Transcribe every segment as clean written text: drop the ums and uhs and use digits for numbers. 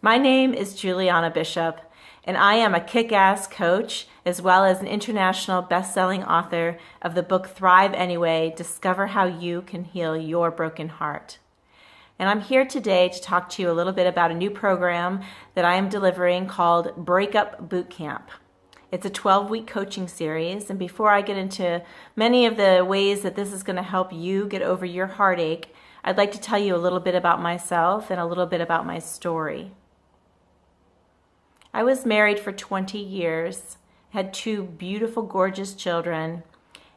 My name is Juliana Bishop, and I am a kick-ass coach as well as an international best-selling author of the book Thrive Anyway, Discover How You Can Heal Your Broken Heart. And I'm here today to talk to you a little bit about a new program that I am delivering called BreakUp BootCamp. It's a 12-week coaching series, and before I get into many of the ways that this is going to help you get over your heartache, I'd like to tell you a little bit about myself and a little bit about my story. I was married for 20 years, had two beautiful, gorgeous children,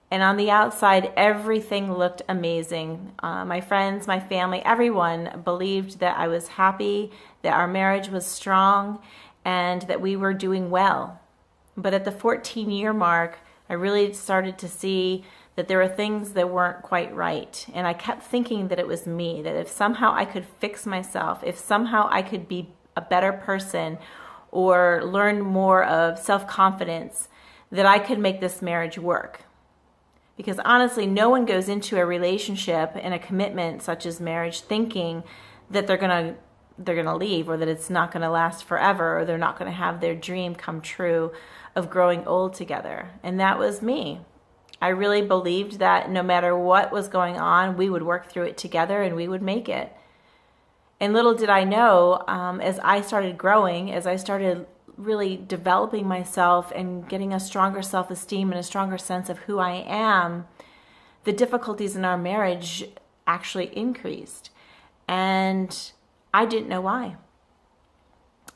and on the outside, everything looked amazing. My friends, my family, everyone believed that I was happy, that our marriage was strong, and that we were doing well. But at the 14-year mark, I really started to see that there were things that weren't quite right. And I kept thinking that it was me, that if somehow I could fix myself, if somehow I could be a better person or learn more of self-confidence, that I could make this marriage work. Because honestly, no one goes into a relationship and a commitment such as marriage thinking that they're gonna leave, or that it's not gonna last forever, or they're not gonna have their dream come true of growing old together. And that was me. I really believed that no matter what was going on, we would work through it together and we would make it. And little did I know, as I started growing, as I started really developing myself and getting a stronger self-esteem and a stronger sense of who I am, the difficulties in our marriage actually increased. And I didn't know why.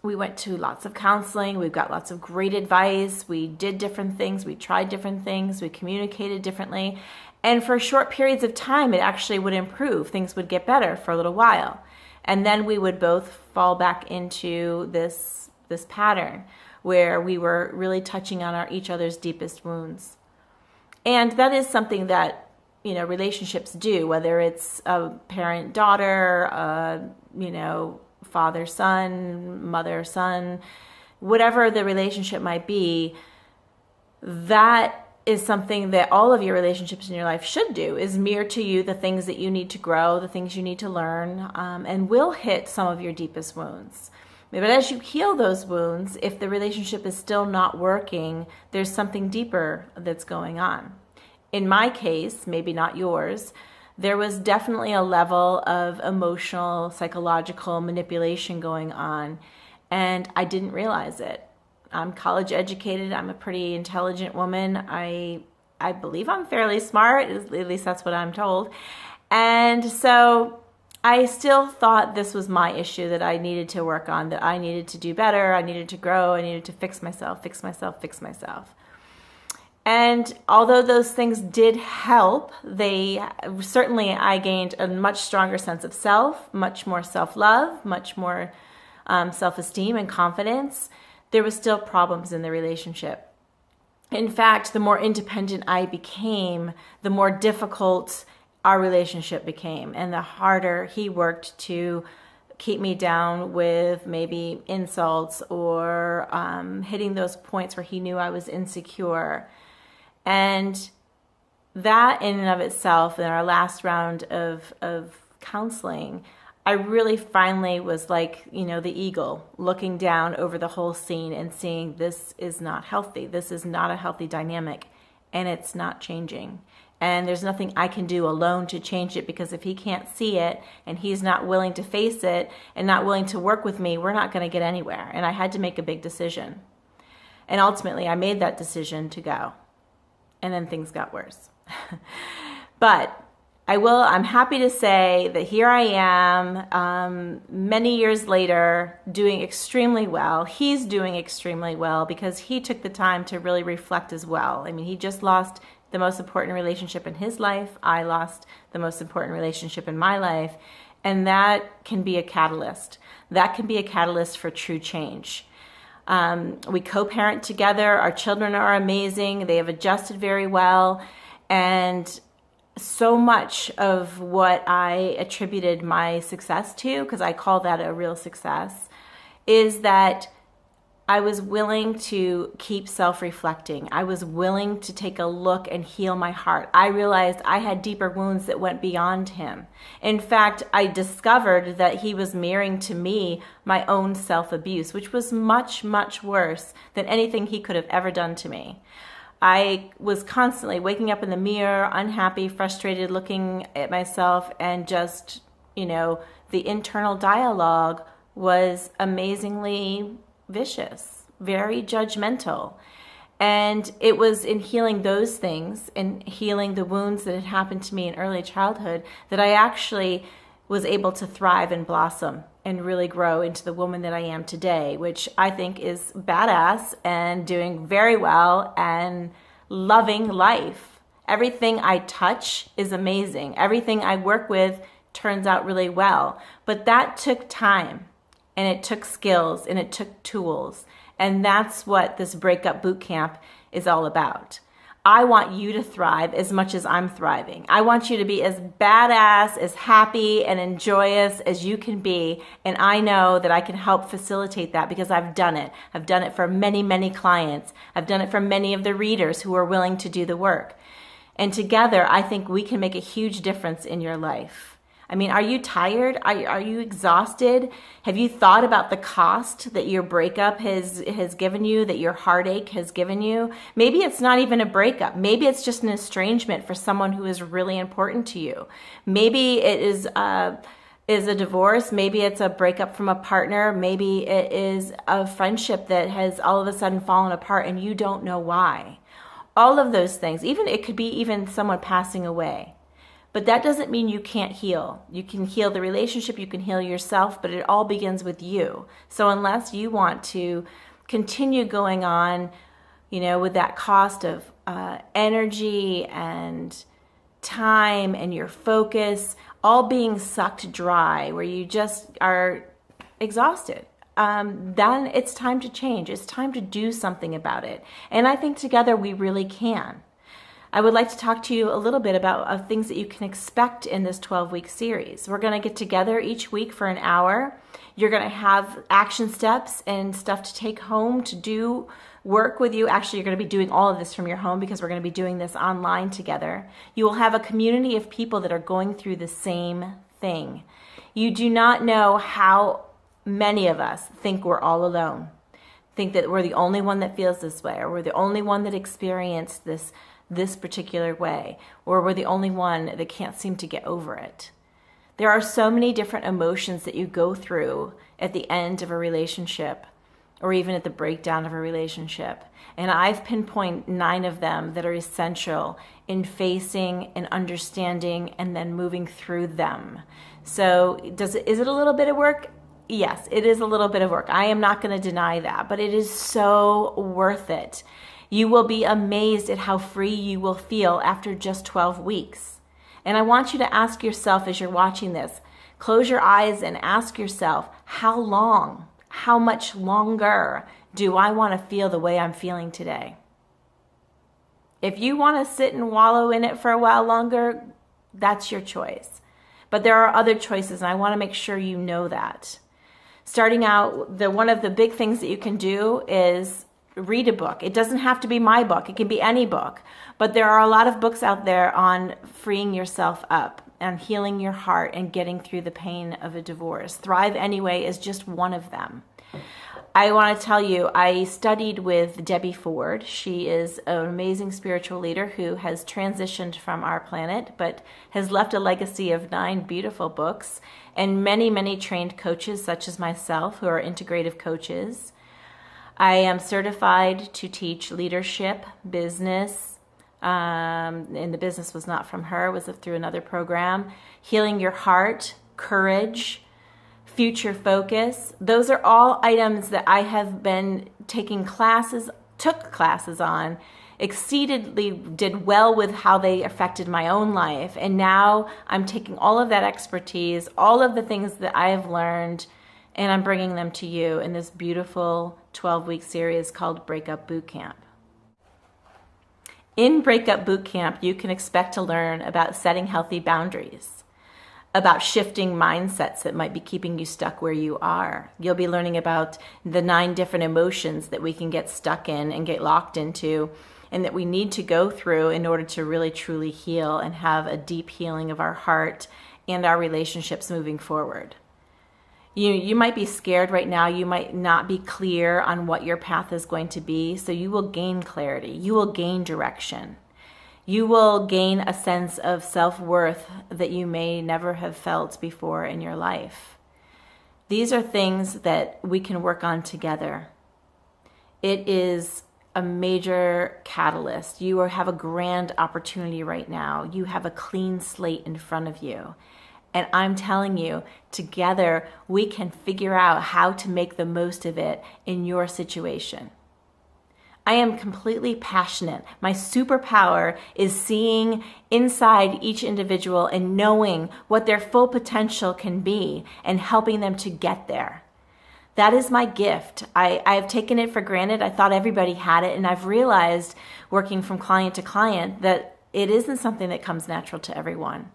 We went to lots of counseling. We've got lots of great advice. We did different things. We tried different things. We communicated differently. And for short periods of time, it actually would improve. Things would get better for a little while. And then we would both fall back into this pattern where we were really touching on each other's deepest wounds. And that is something that, relationships do, whether it's a parent-daughter, father-son, mother-son, whatever the relationship might be, that is something that all of your relationships in your life should do, is mirror to you the things that you need to grow, the things you need to learn, and will hit some of your deepest wounds. But as you heal those wounds, if the relationship is still not working, there's something deeper that's going on. In my case, maybe not yours, there was definitely a level of emotional, psychological manipulation going on, and I didn't realize it. I'm college educated. I'm a pretty intelligent woman. I believe I'm fairly smart, at least that's what I'm told. And so I still thought this was my issue that I needed to work on, that I needed to do better, I needed to grow, I needed to fix myself. And although those things did help, I gained a much stronger sense of self, much more self-love, much more self-esteem and confidence. There was still problems in the relationship. In fact, the more independent I became, the more difficult our relationship became, and the harder he worked to keep me down with maybe insults or hitting those points where he knew I was insecure. And that in and of itself, in our last round of counseling, I really finally was like, the eagle looking down over the whole scene and seeing this is not healthy. This is not a healthy dynamic, and it's not changing. And there's nothing I can do alone to change it, because if he can't see it and he's not willing to face it and not willing to work with me, we're not going to get anywhere. And I had to make a big decision. And ultimately, I made that decision to go. And then things got worse. But I'm happy to say that here I am, many years later, doing extremely well. He's doing extremely well because he took the time to really reflect as well. I mean, he just lost the most important relationship in his life. I lost the most important relationship in my life. And that can be a catalyst. That can be a catalyst for true change. We co-parent together. Our children are amazing. They have adjusted very well. And so much of what I attributed my success to, because I call that a real success, is that I was willing to keep self-reflecting. I was willing to take a look and heal my heart. I realized I had deeper wounds that went beyond him. In fact, I discovered that he was mirroring to me my own self-abuse, which was much, much worse than anything he could have ever done to me. I was constantly waking up in the mirror, unhappy, frustrated, looking at myself, and just, the internal dialogue was amazingly vicious, very judgmental. And it was in healing those things and healing the wounds that had happened to me in early childhood that I actually was able to thrive and blossom and really grow into the woman that I am today, which I think is badass and doing very well and loving life. Everything I touch is amazing. Everything I work with turns out really well. But that took time. And it took skills and it took tools. And that's what this BreakUp BootCamp is all about. I want you to thrive as much as I'm thriving. I want you to be as badass, as happy and joyous as you can be. And I know that I can help facilitate that because I've done it. I've done it for many, many clients. I've done it for many of the readers who are willing to do the work. And together, I think we can make a huge difference in your life. I mean, are you tired? Are you exhausted? Have you thought about the cost that your breakup has given you, that your heartache has given you? Maybe it's not even a breakup. Maybe it's just an estrangement for someone who is really important to you. Maybe it is a divorce. Maybe it's a breakup from a partner. Maybe it is a friendship that has all of a sudden fallen apart and you don't know why. All of those things. It could be even someone passing away. But that doesn't mean you can't heal. You can heal the relationship, you can heal yourself, but it all begins with you. So unless you want to continue going on, with that cost of energy and time and your focus all being sucked dry, where you just are exhausted, then it's time to change. It's time to do something about it. And I think together we really can. I would like to talk to you a little bit about things that you can expect in this 12-week series. We're going to get together each week for an hour. You're going to have action steps and stuff to take home to do work with you. Actually, you're going to be doing all of this from your home because we're going to be doing this online together. You will have a community of people that are going through the same thing. You do not know how many of us think we're all alone, think that we're the only one that feels this way, or we're the only one that experienced this particular way, or we're the only one that can't seem to get over it. There are so many different emotions that you go through at the end of a relationship, or even at the breakdown of a relationship. And I've pinpointed 9 of them that are essential in facing and understanding and then moving through them. So is it a little bit of work? Yes, it is a little bit of work. I am not going to deny that, but it is so worth it. You will be amazed at how free you will feel after just 12 weeks. And I want you to ask yourself as you're watching this, close your eyes and ask yourself, how long, how much longer do I want to feel the way I'm feeling today? If you want to sit and wallow in it for a while longer, that's your choice. But there are other choices, and I want to make sure you know that. Starting out, one of the big things that you can do is read a book. It doesn't have to be my book. It can be any book. But there are a lot of books out there on freeing yourself up and healing your heart and getting through the pain of a divorce. Thrive Anyway is just one of them. I want to tell you, I studied with Debbie Ford. She is an amazing spiritual leader who has transitioned from our planet, but has left a legacy of 9 beautiful books and many, many trained coaches such as myself who are integrative coaches. I am certified to teach leadership, business, and the business was not from her, it was through another program. Healing your heart, courage, future focus. Those are all items that I have been took classes on, exceedingly did well with how they affected my own life. And now I'm taking all of that expertise, all of the things that I have learned, and I'm bringing them to you in this beautiful 12-week series called BreakUp BootCamp. In BreakUp BootCamp, you can expect to learn about setting healthy boundaries, about shifting mindsets that might be keeping you stuck where you are. You'll be learning about the 9 different emotions that we can get stuck in and get locked into, and that we need to go through in order to really truly heal and have a deep healing of our heart and our relationships moving forward. You might be scared right now. You might not be clear on what your path is going to be. So you will gain clarity. You will gain direction. You will gain a sense of self-worth that you may never have felt before in your life. These are things that we can work on together. It is a major catalyst. You have a grand opportunity right now. You have a clean slate in front of you. And I'm telling you, together we can figure out how to make the most of it in your situation. I am completely passionate. My superpower is seeing inside each individual and knowing what their full potential can be and helping them to get there. That is my gift. I've taken it for granted. I thought everybody had it, and I've realized working from client to client that it isn't something that comes natural to everyone.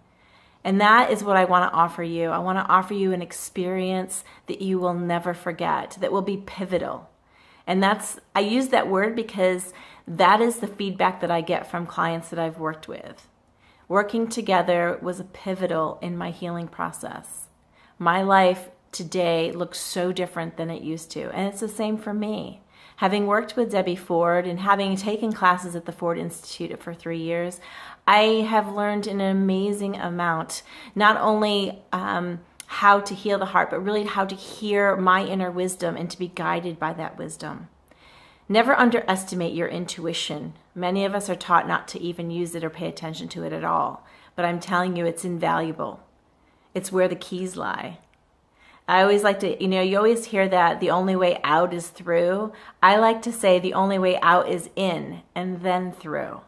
And that is what I want to offer you. I want to offer you an experience that you will never forget, that will be pivotal. And I use that word because that is the feedback that I get from clients that I've worked with. Working together was pivotal in my healing process. My life today looks so different than it used to, and it's the same for me. Having worked with Debbie Ford and having taken classes at the Ford Institute for 3 years, I have learned an amazing amount, not only how to heal the heart, but really how to hear my inner wisdom and to be guided by that wisdom. Never underestimate your intuition. Many of us are taught not to even use it or pay attention to it at all, but I'm telling you, it's invaluable. It's where the keys lie. I always like to, you always hear that the only way out is through. I like to say the only way out is in and then through.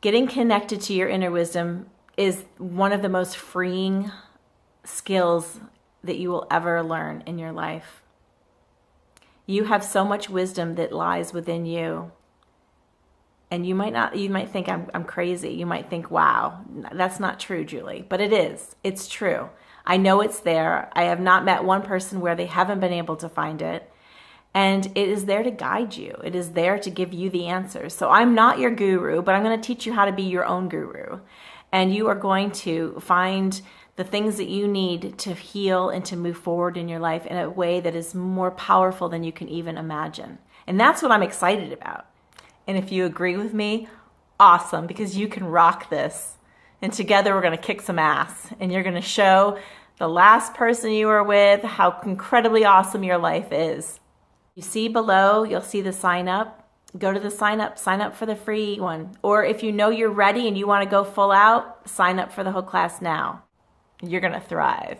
Getting connected to your inner wisdom is one of the most freeing skills that you will ever learn in your life. You have so much wisdom that lies within you. And you might think I'm crazy. You might think, wow, that's not true, Julie. But it is. It's true. I know it's there. I have not met one person where they haven't been able to find it. And it is there to guide you. It is there to give you the answers. So I'm not your guru, but I'm going to teach you how to be your own guru. And you are going to find the things that you need to heal and to move forward in your life in a way that is more powerful than you can even imagine. And that's what I'm excited about. And if you agree with me, awesome, because you can rock this. And together we're going to kick some ass. And you're going to show the last person you were with how incredibly awesome your life is. You see below, you'll see the sign up. Go to the sign up for the free one. Or if you know you're ready and you want to go full out, sign up for the whole class now. You're going to thrive.